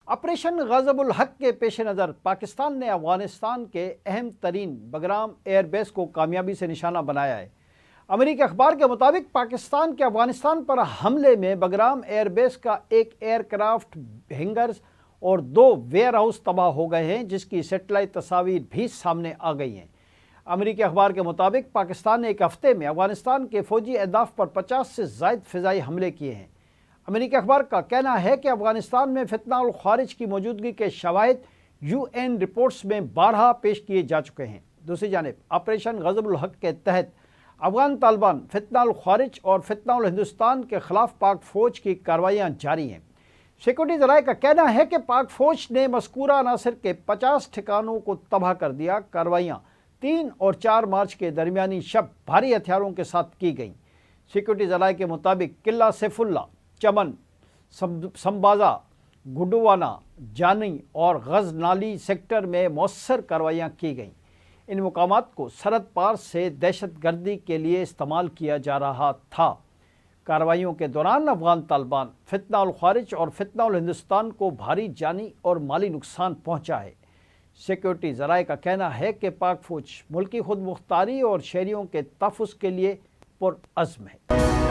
Operation غاضب الحق کے پیش نظر پاکستان نے افغانستان کے اہم ترین بگرام ایئر بیس کو کامیابی سے نشانہ بنایا ہے۔ امریکی اخبار کے مطابق پاکستان کے افغانستان پر حملے میں بگرام ایئر بیس کا ایک ایئر کرافٹ ہینگرز اور 2 ویئر ہاؤس تباہ ہو گئے ہیں، جس کی سیٹلائٹ تصاویر بھی سامنے آ گئی ہیں۔ امریکی اخبار کے مطابق پاکستان نے ایک ہفتے میں افغانستان کے فوجی اہداف پر 50 سے زائد فضائی حملے کیے ہیں۔ امریکی اخبار کا کہنا ہے کہ افغانستان میں فتنہ الخوارج کی موجودگی کے شواہد UN رپورٹس میں بارہا پیش کیے جا چکے ہیں۔ دوسری جانب آپریشن غاضب الحق کے تحت افغان طالبان، فتنہ الخوارج اور فتنہ الہندوستان کے خلاف پاک فوج کی کارروائیاں جاری ہیں۔ سیکورٹی ذرائع کا کہنا ہے کہ پاک فوج نے مذکورہ عناصر کے 50 ٹھکانوں کو تباہ کر دیا۔ کارروائیاں 3 اور 4 مارچ کے درمیانی شب بھاری ہتھیاروں کے ساتھ کی گئیں۔ سیکورٹی ذرائع کے مطابق قلعہ سیف اللہ، چمن، سمبازا، گڈوانا، جانی اور غزنالی سیکٹر میں مؤثر کارروائیاں کی گئیں۔ ان مقامات کو سرحد پار سے دہشت گردی کے لیے استعمال کیا جا رہا تھا۔ کارروائیوں کے دوران افغان طالبان، فتنہ الخوارج اور فتنہ الہندوستان کو بھاری جانی اور مالی نقصان پہنچا ہے۔ سیکورٹی ذرائع کا کہنا ہے کہ پاک فوج ملکی خود مختاری اور شہریوں کے تحفظ کے لیے پرعزم ہے۔